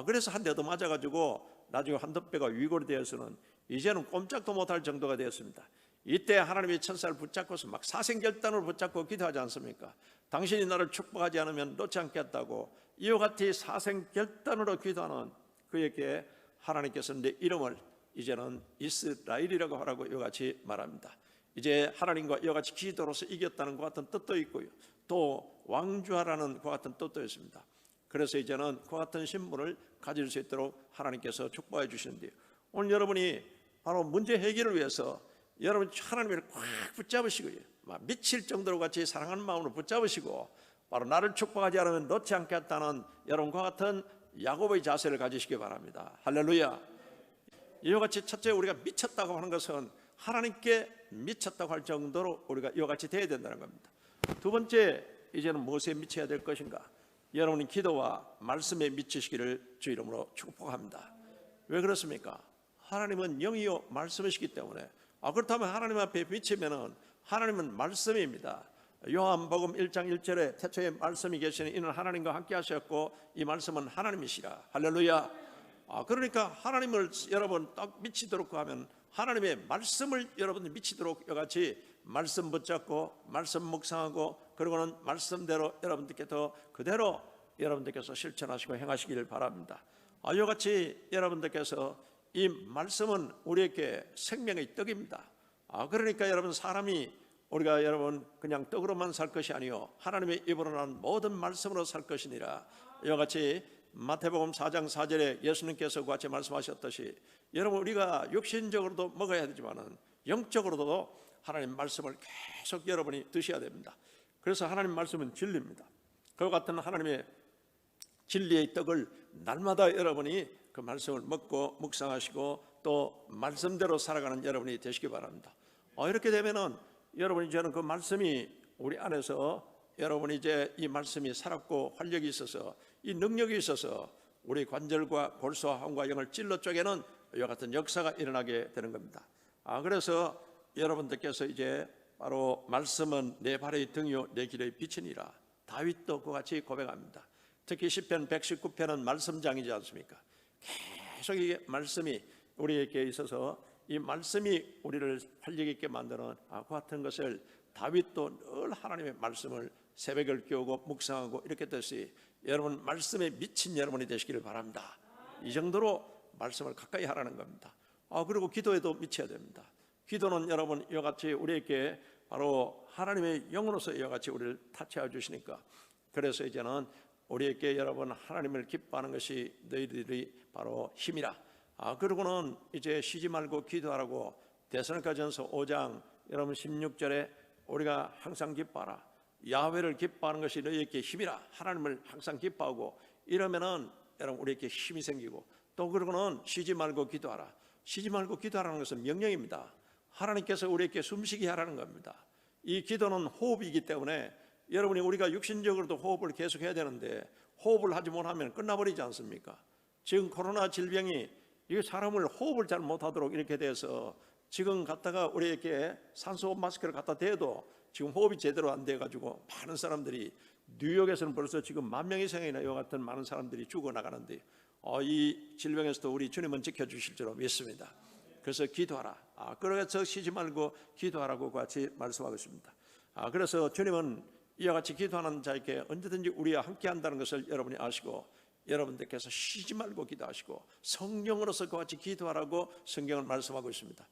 S1: 그래서 한 대도 맞아가지고 나중에 한덮배가 위골이 되어서는 이제는 꼼짝도 못할 정도가 되었습니다. 이때 하나님의 천사를 붙잡고서 막 사생결단을 붙잡고 기도하지 않습니까? 당신이 나를 축복하지 않으면 놓지 않겠다고 이와 같이 사생결단으로 기도하는 그에게 하나님께서 내 이름을 이제는 이스라엘이라고 하라고 이와 같이 말합니다. 이제 하나님과 이와 같이 기도로서 이겼다는 것 같은 뜻도 있고요, 또 왕주하라는 것 같은 뜻도 있습니다. 그래서 이제는 그 같은 신분을 가질 수 있도록 하나님께서 축복해 주시는데요, 오늘 여러분이 바로 문제 해결을 위해서 여러분 하나님을 꽉 붙잡으시고요, 미칠 정도로 같이 사랑하는 마음으로 붙잡으시고 바로 나를 축복하지 않으면 놓지 않겠다는 여러분과 같은 야곱의 자세를 가지시기 바랍니다. 할렐루야. 이와 같이 첫째 우리가 미쳤다고 하는 것은 하나님께 미쳤다고 할 정도로 우리가 이와 같이 되어야 된다는 겁니다. 두 번째, 이제는 무엇에 미쳐야 될 것인가? 여러분이 기도와 말씀에 미치시기를 주 이름으로 축복합니다. 왜 그렇습니까? 하나님은 영이요 말씀이시기 때문에 그렇다면 하나님 앞에 미치면은 하나님은 말씀입니다. 요한복음 1장 1절에 태초에 말씀이 계시니 이는 하나님과 함께 하셨고 이 말씀은 하나님이시라. 할렐루야. 그러니까 하나님을 여러분 딱 미치도록 하면 하나님의 말씀을 여러분들 미치도록 이같이 말씀 붙잡고 말씀 묵상하고 그리고는 말씀대로 여러분들께 더 그대로 여러분들께서 실천하시고 행하시기를 바랍니다. 이같이 여러분들께서 이 말씀은 우리에게 생명의 떡입니다. 그러니까 여러분 사람이 우리가 여러분 그냥 떡으로만 살 것이 아니요 하나님의 입으로 나는 모든 말씀으로 살 것이니라. 이와 같이 마태복음 4장 4절에 예수님께서 같이 말씀하셨듯이 여러분 우리가 육신적으로도 먹어야 되지만은 영적으로도 하나님 말씀을 계속 여러분이 드셔야 됩니다. 그래서 하나님 말씀은 진리입니다. 그와 같은 하나님의 진리의 떡을 날마다 여러분이 그 말씀을 먹고 묵상하시고 또 말씀대로 살아가는 여러분이 되시기 바랍니다. 이렇게 되면은 여러분 이제는 그 말씀이 우리 안에서 여러분이 이제 이 말씀이 살았고 활력이 있어서 이 능력이 있어서 우리 관절과 골수와 함과 영을 찔러 쪼개는 이와 같은 역사가 일어나게 되는 겁니다. 그래서 여러분들께서 이제 바로 말씀은 내 발의 등이요 내 길의 빛이니라. 다윗도 그와 같이 고백합니다. 특히 시편 119편은 말씀장이지 않습니까? 계속 이 말씀이 우리에게 있어서 이 말씀이 우리를 활력 있게 만드는 그 같은 것을 다윗도 늘 하나님의 말씀을 새벽을 깨우고 묵상하고 이렇게 됐으니 여러분 말씀에 미친 여러분이 되시기를 바랍니다. 이 정도로 말씀을 가까이 하라는 겁니다. 그리고 기도에도 미쳐야 됩니다. 기도는 여러분 이와 같이 우리에게 바로 하나님의 영으로서 이와 같이 우리를 타치해 주시니까 그래서 이제는 우리에게 여러분 하나님을 기뻐하는 것이 너희들이 바로 힘이라. 그리고는 이제 쉬지 말고 기도하라고 데살로니가전서 5장 여러분 16절에 우리가 항상 기뻐하라. 야훼를 기뻐하는 것이 너희에게 힘이라. 하나님을 항상 기뻐하고 이러면은 여러분 우리에게 힘이 생기고 또 그러고는 쉬지 말고 기도하라. 쉬지 말고 기도하라는 것은 명령입니다. 하나님께서 우리에게 숨쉬게 하라는 겁니다. 이 기도는 호흡이기 때문에 여러분이 우리가 육신적으로도 호흡을 계속 해야 되는데 호흡을 하지 못하면 끝나버리지 않습니까? 지금 코로나 질병이 이 사람을 호흡을 잘 못하도록 이렇게 돼서 지금 갖다가 우리에게 산소 마스크를 갖다 대도 지금 호흡이 제대로 안 돼가지고 많은 사람들이 뉴욕에서는 벌써 지금 10,000명 이상이나 이와 같은 많은 사람들이 죽어나가는데 이 질병에서도 우리 주님은 지켜주실 줄 믿습니다. 그래서 기도하라. 그래서 쉬지 말고 기도하라고 같이 말씀하고 있습니다. 그래서 주님은 이와 같이 기도하는 자에게 언제든지 우리와 함께 한다는 것을 여러분이 아시고, 여러분들께서 쉬지 말고 기도하시고 성령으로서 그와 같이 기도하라고 성경은 말씀하고 있습니다.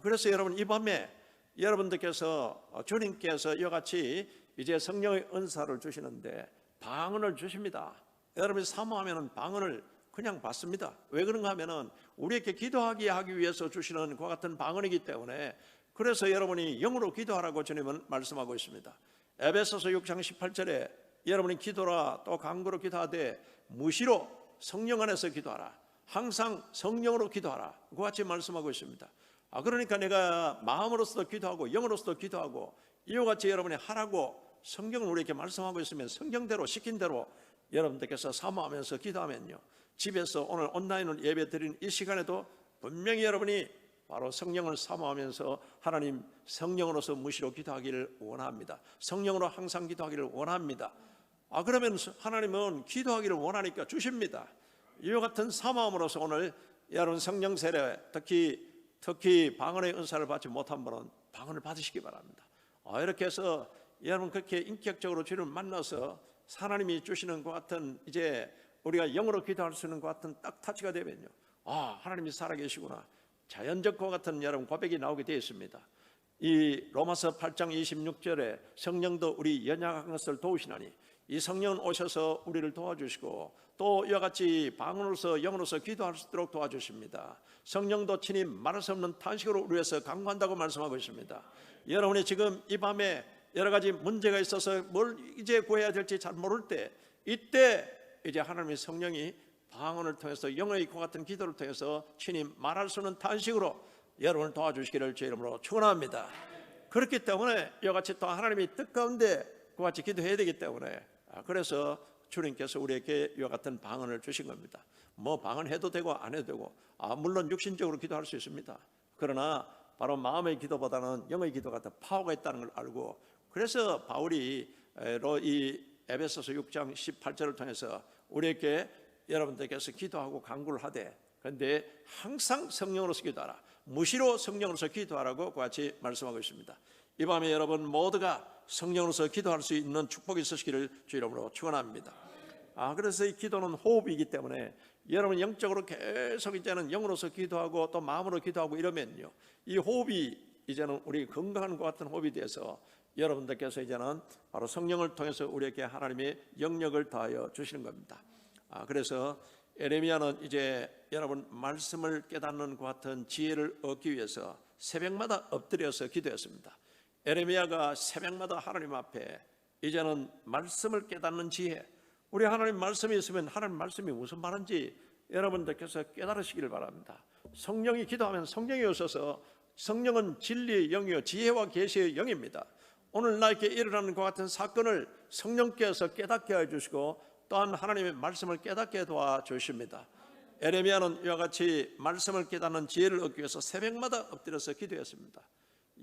S1: 그래서 여러분, 이 밤에 여러분들께서 주님께서 이와 같이 이제 성령의 은사를 주시는데 방언을 주십니다. 여러분이 사모하면 방언을 그냥 받습니다. 왜 그런가 하면은 우리에게 기도하게 하기 위해서 주시는 그와 같은 방언이기 때문에, 그래서 여러분이 영으로 기도하라고 주님은 말씀하고 있습니다. 에베소서 6장 18절에 여러분이 기도라 또 간구로 기도하되 무시로 성령 안에서 기도하라. 항상 성령으로 기도하라. 그와 같이 말씀하고 있습니다. 그러니까 내가 마음으로서도 기도하고 영으로서도 기도하고 이와 같이 여러분이 하라고 성경을 우리에게 말씀하고 있으면 성경대로 시킨 대로 여러분들께서 사모하면서 기도하면요, 집에서 오늘 온라인으로 예배 드리는 이 시간에도 분명히 여러분이 바로 성령을 사모하면서 하나님 성령으로서 무시로 기도하기를 원합니다. 성령으로 항상 기도하기를 원합니다. 그러면 하나님은 기도하기를 원하니까 주십니다. 이와 같은 사모함으로서 오늘 여러분 성령 세례, 특히 방언의 은사를 받지 못한 분은 방언을 받으시기 바랍니다. 이렇게 해서 여러분 그렇게 인격적으로 주님을 만나서 하나님이 주시는 것 같은, 이제 우리가 영으로 기도할 수 있는 것 같은 딱 타치가 되면요, 하나님이 살아계시구나, 자연적 것 같은 여러분 고백이 나오게 되어 있습니다. 이 로마서 8장 26절에 성령도 우리 연약한 것을 도우시나니 이 성령은 오셔서 우리를 도와주시고 또 이와 같이 방언으로서 영으로서 기도할 수 있도록 도와주십니다. 성령도 친히 말할 수 없는 탄식으로 우리 위해서 간구한다고 말씀하고 있습니다. 여러분이 지금 이 밤에 여러 가지 문제가 있어서 뭘 이제 구해야 될지 잘 모를 때, 이때 이제 하나님의 성령이 방언을 통해서 영의 이와 같은 기도를 통해서 친히 말할 수 없는 탄식으로 여러분을 도와주시기를 주 이름으로 축원합니다. 그렇기 때문에 이와 같이 또 하나님이 뜻 가운데 그와 같이 기도해야 되기 때문에, 그래서 주님께서 우리에게 이와 같은 방언을 주신 겁니다. 뭐 방언해도 되고 안 해도 되고, 물론 육신적으로 기도할 수 있습니다. 그러나 바로 마음의 기도보다는 영의 기도가 더 파워가 있다는 걸 알고, 그래서 바울이 이 에베소서 6장 18절을 통해서 우리에게 여러분들께서 기도하고 간구를 하되, 그런데 항상 성령으로서 기도하라, 무시로 성령으로서 기도하라고 같이 말씀하고 있습니다. 이 밤에 여러분 모두가 성령으로서 기도할 수 있는 축복이 있으시기를 주 이름으로 축원합니다. 그래서 이 기도는 호흡이기 때문에 여러분 영적으로 계속 이제는 영으로서 기도하고 또 마음으로 기도하고 이러면요, 이 호흡이 이제는 우리 건강한 것 같은 호흡이 돼서 여러분들께서 이제는 바로 성령을 통해서 우리에게 하나님의 영역을 더하여 주시는 겁니다. 그래서 에레미야는 이제 여러분 말씀을 깨닫는 것 같은 지혜를 얻기 위해서 새벽마다 엎드려서 기도했습니다. 에레미야가 새벽마다 하나님 앞에 이제는 말씀을 깨닫는 지혜, 우리 하나님 말씀이 있으면 하나님 말씀이 무슨 말인지 여러분들께서 깨달으시기를 바랍니다. 성령이 기도하면 성령이 오셔서, 성령은 진리의 영이요 지혜와 계시의 영입니다. 오늘 나에게 일어나는 것 같은 사건을 성령께서 깨닫게 해주시고 또한 하나님의 말씀을 깨닫게 도와주십니다. 에레미야는 이와 같이 말씀을 깨닫는 지혜를 얻기 위해서 새벽마다 엎드려서 기도했습니다.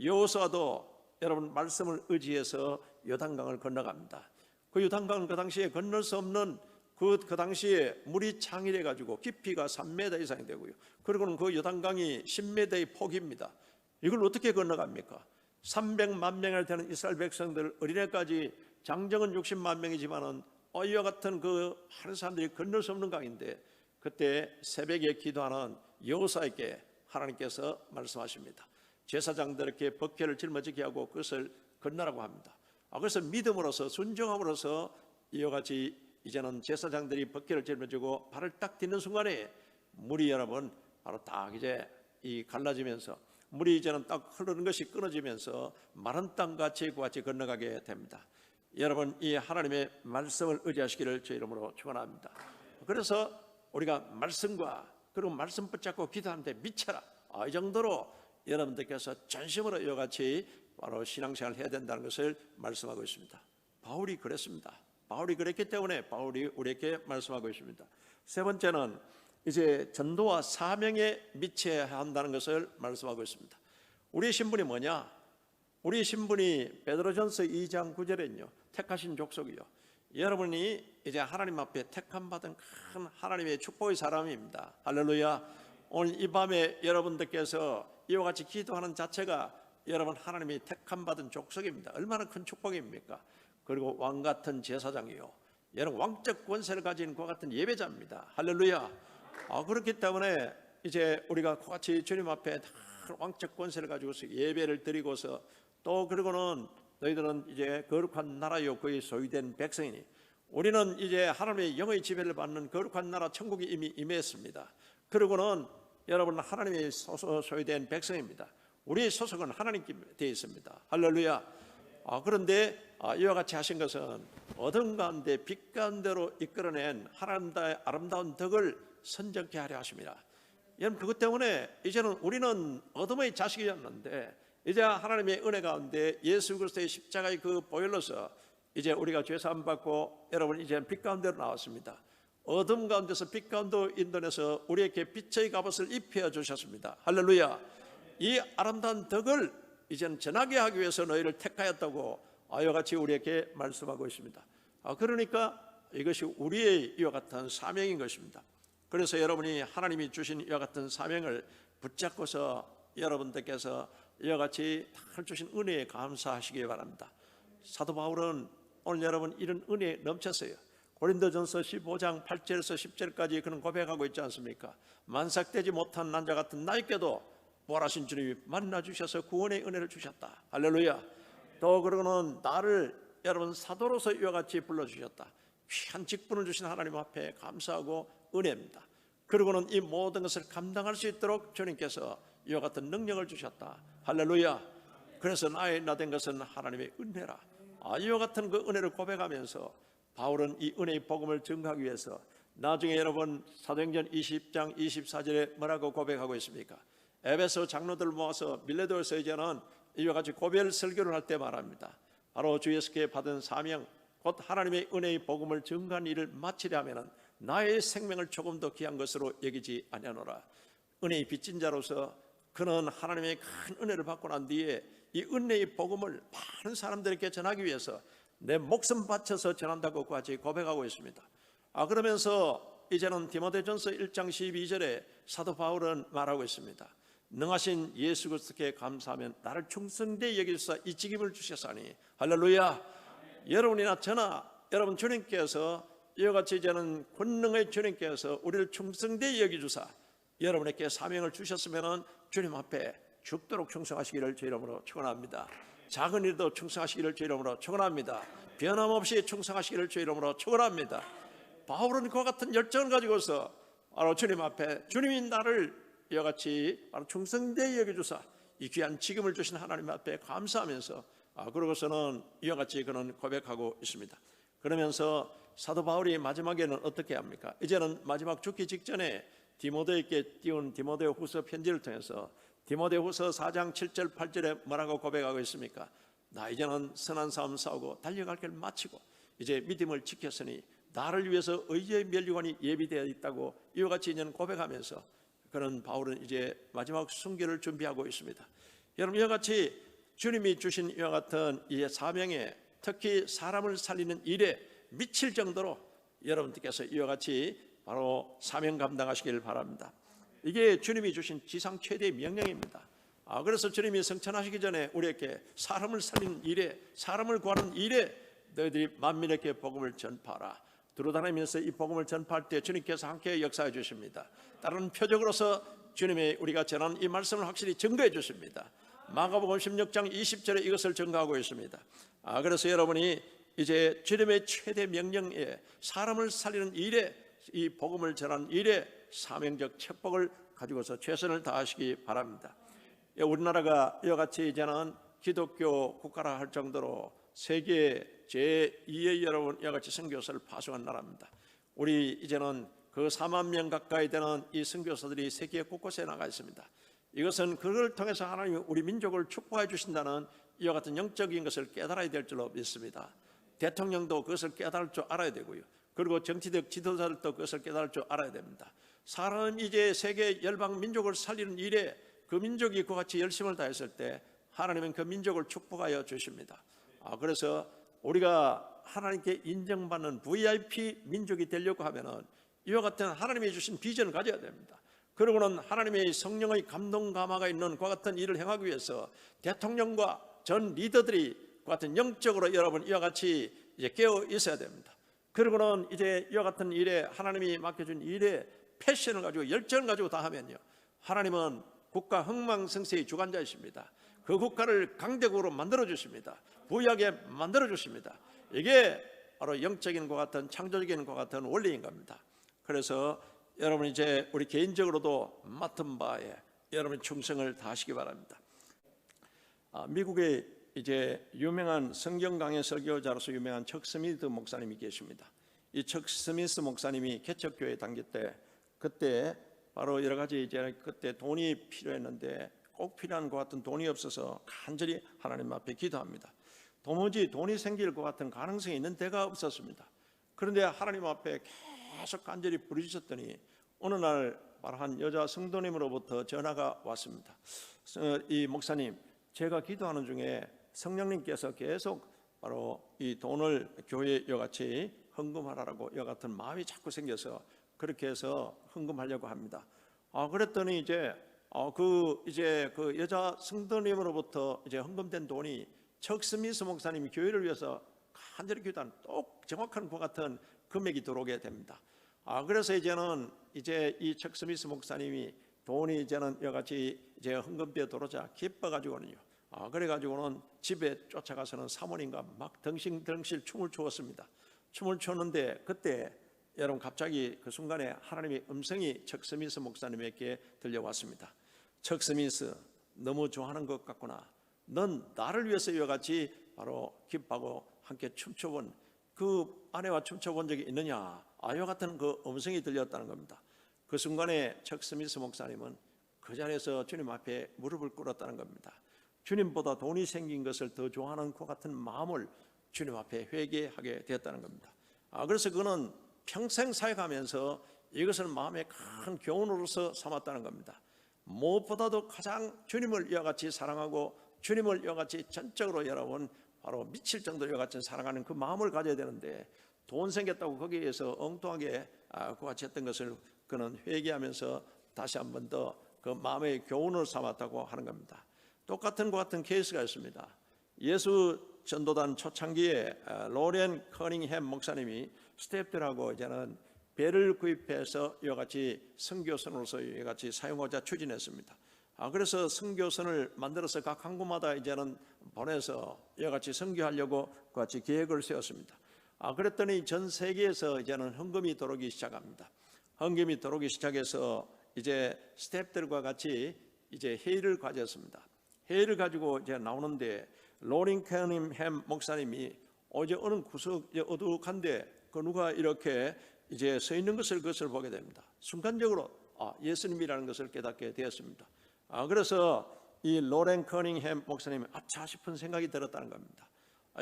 S1: 여호수아도 여러분 말씀을 의지해서 요단강을 건너갑니다. 그 요단강은 그 당시에 건널 수 없는 그 당시에 물이 창일해 가지고 깊이가 3m 이상이 되고요, 그리고는 그 요단강이 10m의 폭입니다. 이걸 어떻게 건너갑니까? 300만 명이나 되는 이스라엘 백성들, 어린애까지, 장정은 60만 명이지만은 이와 같은 그 많은 사람들이 건널 수 없는 강인데, 그때 새벽에 기도하는 여호수아에게 하나님께서 말씀하십니다. 제사장들에게 법궤를 짊어지게 하고 그것을 건너라고 합니다. 그래서 믿음으로서 순종함으로써 이와 같이 이제는 제사장들이 법궤를 짊어지고 발을 딱 딛는 순간에 물이 여러분 바로 딱 이제 이 갈라지면서 물이 이제는 딱 흐르는 것이 끊어지면서 마른 땅같이 같이 건너가게 됩니다. 여러분 이 하나님의 말씀을 의지하시기를 제 이름으로 축원합니다. 그래서 우리가 말씀과 그리고 말씀 붙잡고 기도하는데 미쳐라, 이 정도로 여러분들께서 전심으로 이와 같이 바로 신앙생활을 해야 된다는 것을 말씀하고 있습니다. 바울이 그랬습니다. 바울이 그랬기 때문에 바울이 우리에게 말씀하고 있습니다. 세 번째는 이제 전도와 사명에 미쳐야 한다는 것을 말씀하고 있습니다. 우리의 신분이 뭐냐? 우리의 신분이 베드로전서 2장 9절에는요, 택하신 족속이요 여러분이 이제 하나님 앞에 택함 받은 큰 하나님의 축복의 사람입니다. 할렐루야. 오늘 이 밤에 여러분들께서 이와 같이 기도하는 자체가 여러분 하나님이 택함 받은 족속입니다. 얼마나 큰 축복입니까? 그리고 왕 같은 제사장이요, 여러분 왕적 권세를 가진 그와 같은 예배자입니다. 할렐루야. 그렇기 때문에 이제 우리가 같이 주님 앞에 왕적 권세를 가지고서 예배를 드리고서 또 그리고는 너희들은 이제 거룩한 나라요 그의 소유된 백성이니 우리는 이제 하나님의 영의 지배를 받는 거룩한 나라 천국이 이미 임했습니다. 그리고는 여러분 하나님의 소유된 백성입니다. 우리의 소속은 하나님께 되어 있습니다. 할렐루야. 그런데 이와 같이 하신 것은 어둠 가운데 빛 가운데로 이끌어낸 하나님의 아름다운 덕을 선정케 하려 하십니다. 여러분 그것 때문에 이제는 우리는 어둠의 자식이었는데 이제 하나님의 은혜 가운데 예수 그리스도의 십자가의 그 보혈로서 이제 우리가 죄사함 받고 여러분 이제 빛 가운데로 나왔습니다. 어둠 가운데서 빛 가운데로 인도해서 우리에게 빛의 갑옷을 입혀 주셨습니다. 할렐루야. 이 아름다운 덕을 이제는 전하게 하기 위해서 너희를 택하였다고 이와 같이 우리에게 말씀하고 있습니다. 그러니까 이것이 우리의 이와 같은 사명인 것입니다. 그래서 여러분이 하나님이 주신 이와 같은 사명을 붙잡고서 여러분들께서 이와 같이 다 주신 은혜에 감사하시기 바랍니다. 사도 바울은 오늘 여러분 이런 은혜에 넘쳤어요. 고린도전서 15장 8절에서 10절까지 그는 고백하고 있지 않습니까? 만삭되지 못한 난자 같은 나에게도 부활하신 주님이 만나 주셔서 구원의 은혜를 주셨다. 할렐루야. 또 그러고는 나를 여러분 사도로서 이와 같이 불러주셨다. 귀한 직분을 주신 하나님 앞에 감사하고 은혜입니다. 그리고는 이 모든 것을 감당할 수 있도록 주님께서 이와 같은 능력을 주셨다. 할렐루야. 그래서 나 된 것은 하나님의 은혜라. 이와 같은 그 은혜를 고백하면서 바울은 이 은혜의 복음을 증거하기 위해서 나중에 여러분 사도행전 20장 24절에 뭐라고 고백하고 있습니까? 에베소 장로들 모아서 밀레도에서 이제는 이와 같이 고별 설교를 할 때 말합니다. 바로 주 예수께 받은 사명 곧 하나님의 은혜의 복음을 증거한 일을 마치려 하면은 나의 생명을 조금 더 귀한 것으로 여기지 아니하노라. 은혜의 빚진 자로서 그는 하나님의 큰 은혜를 받고 난 뒤에 이 은혜의 복음을 많은 사람들에게 전하기 위해서 내 목숨 바쳐서 전한다고 같이 고백하고 있습니다. 그러면서 이제는 디모데전서 1장 12절에 사도 바울은 말하고 있습니다. 능하신 예수 그리스도께 감사하면 나를 충성되이 여기사 이 직임을 주셨사니. 할렐루야. 여러분이나 저나 여러분 주님께서 이와 같이 이제는 권능의 주님께서 우리를 충성되이 여기주사 여러분에게 사명을 주셨으면 주님 앞에 죽도록 충성하시기를 주 이름으로 축원합니다. 작은 일도 충성하시기를 주 이름으로 축원합니다. 변함없이 충성하시기를 주 이름으로 축원합니다. 바울은 그와 같은 열정을 가지고서 바로 주님 앞에 주님이 나를 이와 같이 바로 충성되이 여겨주사 이 귀한 직임을 주신 하나님 앞에 감사하면서 그러고서는 이와 같이 그는 고백하고 있습니다. 그러면서 사도 바울이 마지막에는 어떻게 합니까? 이제는 마지막 죽기 직전에 디모데에게 띄운 디모데후서 편지를 통해서 디모데후서 4장 7절 8절에 뭐라고 고백하고 있습니까? 나 이제는 선한 싸움 싸우고 달려갈 길 마치고 이제 믿음을 지켰으니 나를 위해서 의의 면류관이 예비되어 있다고 이와 같이 이제는 고백하면서 그런 바울은 이제 마지막 순교를 준비하고 있습니다. 여러분 이와 같이 주님이 주신 이와 같은 이 사명에 특히 사람을 살리는 일에 미칠 정도로 여러분들께서 이와 같이 바로 사명 감당하시길 바랍니다. 이게 주님이 주신 지상 최대의 명령입니다. 그래서 주님이 성천하시기 전에 우리에게 사람을 살리는 일에 사람을 구하는 일에 너희들이 만민에게 복음을 전파하라. 두루다니면서 이 복음을 전파할 때 주님께서 함께 역사해 주십니다. 다른 표적으로서 주님의 우리가 전한 이 말씀을 확실히 증거해 주십니다. 마가복음 16장 20절에 이것을 증거하고 있습니다. 그래서 여러분이 이제 주님의 최대 명령에 사람을 살리는 일에 이 복음을 전하는 일에 사명적 책복을 가지고서 최선을 다하시기 바랍니다. 우리나라가 이와 같이 이제는 기독교 국가라 할 정도로 세계 제2의 여러분 이와 같이 선교사를 파송한 나라입니다. 우리 이제는 그 4만 명 가까이 되는 이 선교사들이 세계 곳곳에 나가 있습니다. 이것은 그걸 통해서 하나님이 우리 민족을 축복해 주신다는 이와 같은 영적인 것을 깨달아야 될 줄로 믿습니다. 대통령도 그것을 깨달을 줄 알아야 되고요. 그리고 정치적 지도자들도 그것을 깨달을 줄 알아야 됩니다. 사람은 이제 세계 열방 민족을 살리는 일에 그 민족이 그같이 열심을 다했을 때 하나님은 그 민족을 축복하여 주십니다. 그래서 우리가 하나님께 인정받는 VIP 민족이 되려고 하면은 이와 같은 하나님이 주신 비전을 가져야 됩니다. 그리고는 하나님의 성령의 감동 감화가 있는 그와 같은 일을 행하기 위해서 대통령과 전 리더들이 그와 같은 영적으로 여러분 이와 같이 이제 깨어 있어야 됩니다. 그리고는 이제 이와 같은 일에 하나님이 맡겨준 일에 패션을 가지고 열정을 가지고 다 하면요, 하나님은 국가 흥망성쇠의 주관자이십니다. 그 국가를 강대국으로 만들어 주십니다. 부유하게 만들어 주십니다. 이게 바로 영적인 것 같은 창조적인 것 같은 원리인 겁니다. 그래서 여러분 이제 우리 개인적으로도 맡은 바에 여러분 충성을 다하시기 바랍니다. 미국에 이제 유명한 성경 강해 설교자로서 유명한 척 스미스 목사님이 계십니다. 이 척 스미스 목사님이 개척교회 당기 때 그때 바로 여러 가지 이제 그때 돈이 필요했는데 꼭 필요한 것 같은 돈이 없어서 간절히 하나님 앞에 기도합니다. 도무지 돈이 생길 것 같은 가능성이 있는 데가 없었습니다. 그런데 하나님 앞에 계속 간절히 부르짖었더니 어느 날 바로 한 여자 성도님으로부터 전화가 왔습니다. 이 목사님, 제가 기도하는 중에 성령님께서 계속 바로 이 돈을 교회에 이같이 헌금하라고 이 같은 마음이 자꾸 생겨서 그렇게 해서 헌금하려고 합니다. 그랬더니 이제 그 여자 성도님으로부터 이제 헌금된 돈이 척 스미스 목사님이 교회를 위해서 간절히 기도한 똑 정확한 것 같은 금액이 들어오게 됩니다. 그래서 이제는 이제 이 척 스미스 목사님이 돈이 이제는 여같이 이제 헌금비에 들어오자 기뻐가지고는요. 그래가지고는 집에 쫓아가서는 사모님과 막 덩실덩실 춤을 추었습니다. 춤을 췄는데 그때 여러분 갑자기 그 순간에 하나님의 음성이 척 스미스 목사님에게 들려왔습니다. 척 스미스, 너무 좋아하는 것 같구나. 넌 나를 위해서 이와 같이 바로 기뻐하고 함께 춤춰본 그 아내와 춤춰본 적이 있느냐? 이와 같은 그 음성이 들렸다는 겁니다. 그 순간에 척 스미스 목사님은 그 자리에서 주님 앞에 무릎을 꿇었다는 겁니다. 주님보다 돈이 생긴 것을 더 좋아하는 그 같은 마음을 주님 앞에 회개하게 되었다는 겁니다. 그래서 그는 평생 사역하면서 이것을 마음의 큰 교훈으로서 삼았다는 겁니다. 무엇보다도 가장 주님을 이와 같이 사랑하고 주님을 이와 같이 전적으로 여러분 바로 미칠 정도로 이와 같이 사랑하는 그 마음을 가져야 되는데 돈 생겼다고 거기에서 엉뚱하게 그와 같이 했던 것을 그는 회개하면서 다시 한 번 더 그 마음의 교훈을 삼았다고 하는 겁니다. 똑같은 것 같은 케이스가 있습니다. 예수 전도단 초창기에 로렌 커닝햄 목사님이 스태프들하고 이제는 배를 구입해서 이와 같이 선교선으로서 이와 같이 사용하자 추진했습니다. 그래서 선교선을 만들어서 각 항구마다 이제는 보내서 이와 같이 선교하려고 그 같이 계획을 세웠습니다. 그랬더니 전 세계에서 이제는 헌금이 들어오기 시작합니다. 헌금이 들어오기 시작해서 이제 스태프들과 같이 이제 회의를 가졌습니다. 회의를 가지고 이제 나오는데 로렌 커닝햄 목사님이 어제 어느 구석 어둑한데 그 누가 이렇게 이제 서 있는 것을 그것을 보게 됩니다. 순간적으로 예수님이라는 것을 깨닫게 되었습니다. 그래서 이 로렌 커닝햄 목사님이 아차 싶은 생각이 들었다는 겁니다.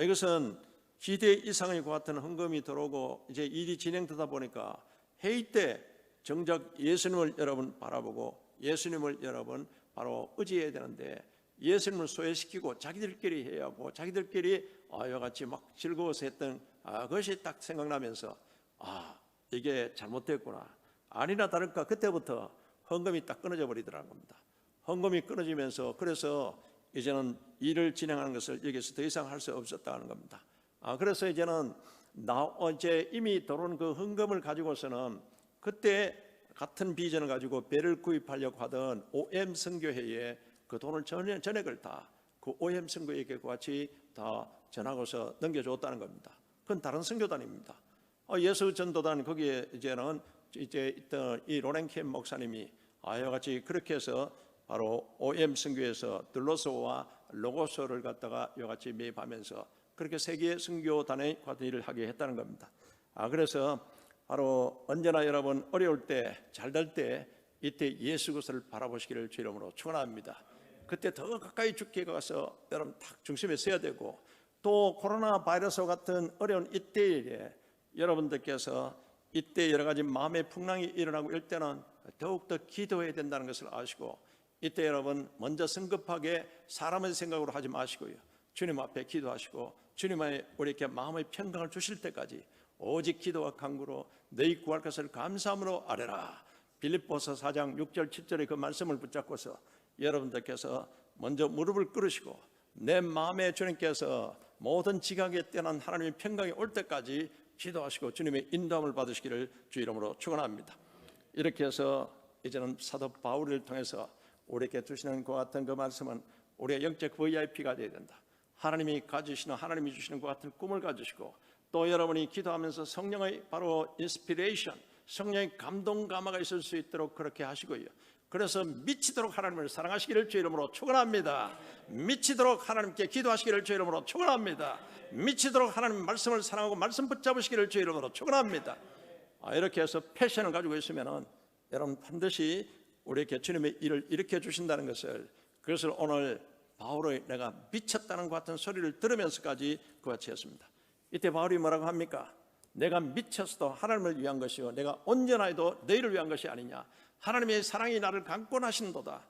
S1: 이것은 기대 이상의 것 같은 헌금이 들어오고 이제 일이 진행되다 보니까 회의 때 정작 예수님을 여러분 바라보고 예수님을 여러분 바로 의지해야 되는데 예수님을 소외시키고 자기들끼리 해야 하고 자기들끼리 이와 같이 막 즐거워서 했던 그것이 딱 생각나면서 이게 잘못됐구나. 아니나 다를까 그때부터 헌금이 딱 끊어져 버리더라는 겁니다. 헌금이 끊어지면서 그래서 이제는 일을 진행하는 것을 여기서 더 이상 할 수 없었다는 겁니다. 그래서 이제는 이제 이미 들어온 그 헌금을 가지고서는 그때 같은 비전을 가지고 배를 구입하려고 하던 OM 선교회에 그 돈을 전액을 다 그 OM 선교회에 같이 다 전하고서 넘겨줬다는 겁니다. 그건 다른 선교단입니다. 예수 전도단 거기에 이제는 이제 있던 이 로렌 캠 목사님이 이와 같이 그렇게 해서 바로 OM 선교에서 들로소와 로고소를 갖다가 이와 같이 매입하면서 그렇게 세계 선교단의 일을 하게 했다는 겁니다. 그래서 바로 언제나 여러분 어려울 때 잘 될 때 이때 예수 그리스도를 바라보시기를 주 이름으로 축원합니다. 그때 더 가까이 주께 가서 여러분 딱 중심에 서야 되고 또 코로나 바이러스 같은 어려운 이때에 여러분들께서 이때 여러 가지 마음의 풍랑이 일어나고 이럴 때는 더욱더 기도해야 된다는 것을 아시고 이때 여러분 먼저 성급하게 사람의 생각으로 하지 마시고요. 주님 앞에 기도하시고 주님의 우리에게 마음의 평강을 주실 때까지 오직 기도와 간구로 너희 구할 것을 감사함으로 아뢰라. 빌립보서 4장 6절 7절의 그 말씀을 붙잡고서 여러분들께서 먼저 무릎을 꿇으시고 내 마음에 주님께서 모든 지각에 뛰어난 하나님의 평강이 올 때까지 기도하시고 주님의 인도함을 받으시기를 주 이름으로 축원합니다. 이렇게 해서 이제는 사도 바울을 통해서 우리에게 주시는 것 같은 그 말씀은 우리의 영적 VIP가 되어야 된다. 하나님이 가지시는, 하나님이 주시는 것 같은 꿈을 가지시고 또 여러분이 기도하면서 성령의 바로 인스피레이션, 성령의 감동 감화가 있을 수 있도록 그렇게 하시고요. 그래서 미치도록 하나님을 사랑하시기를 주 이름으로 축원합니다. 미치도록 하나님께 기도하시기를 주 이름으로 축원합니다. 미치도록 하나님 말씀을 사랑하고 말씀 붙잡으시기를 주 이름으로 축원합니다. 이렇게 해서 패션을 가지고 있으면은 여러분 반드시 우리에게 주님의 일을 일으켜 주신다는 것을, 그것을 오늘 바울의 내가 미쳤다는 것 같은 소리를 들으면서까지 그같이 했습니다. 이때 바울이 뭐라고 합니까? 내가 미쳤어도 하나님을 위한 것이요 내가 온전하여도 너희를 위한 것이 아니냐. 하나님의 사랑이 나를 강권하신도다.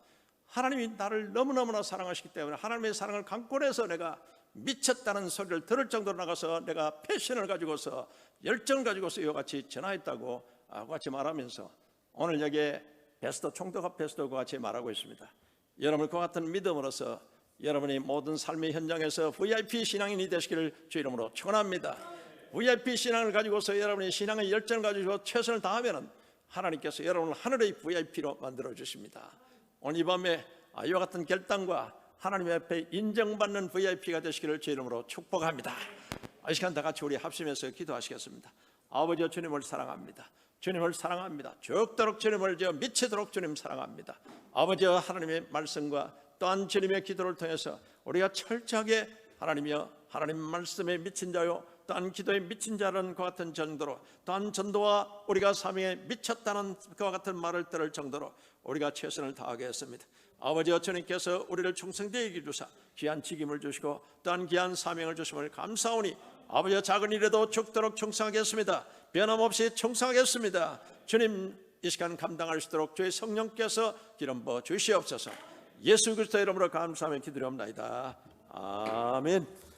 S1: 하나님이 나를 너무너무나 사랑하시기 때문에 하나님의 사랑을 강권해서 내가 미쳤다는 소리를 들을 정도로 나가서 내가 패션을 가지고서 열정을 가지고서 이와 같이 전화했다고 같이 말하면서 오늘 여기에 베스트 총독합 베스트와 같이 말하고 있습니다. 여러분 그 같은 믿음으로서 여러분이 모든 삶의 현장에서 VIP 신앙인이 되시기를 주 이름으로 축원합니다. VIP 신앙을 가지고서 여러분이 신앙의 열정을 가지고 최선을 다하면 하나님께서 여러분을 하늘의 VIP로 만들어 주십니다. 오늘 이 밤에 이와 같은 결단과 하나님 앞에 인정받는 VIP가 되시기를 주 이름으로 축복합니다. 이 시간 다 같이 우리 합심해서 기도하시겠습니다. 아버지 주님을 사랑합니다. 주님을 사랑합니다. 죽도록 주님을 미치도록 주님 사랑합니다. 아버지 하나님의 말씀과 또한 주님의 기도를 통해서 우리가 철저하게 하나님이여 하나님 말씀에 미친 자요 또한 기도에 미친 자라는 것 같은 정도로 또한 전도와 우리가 사명에 미쳤다는 그와 같은 말을 들을 정도로 우리가 최선을 다하겠습니다. 아버지 주님께서 우리를 충성되게 주사 귀한 직임을 주시고 또한 귀한 사명을 주심을 감사오니 아버지 작은 일에도 죽도록 충성하겠습니다. 변함없이 충성하겠습니다. 주님 이 시간 감당할 수 있도록 주의 성령께서 기름 부어 주시옵소서. 예수 그리스도의 이름으로 감사하며 기도하옵나이다. 아멘.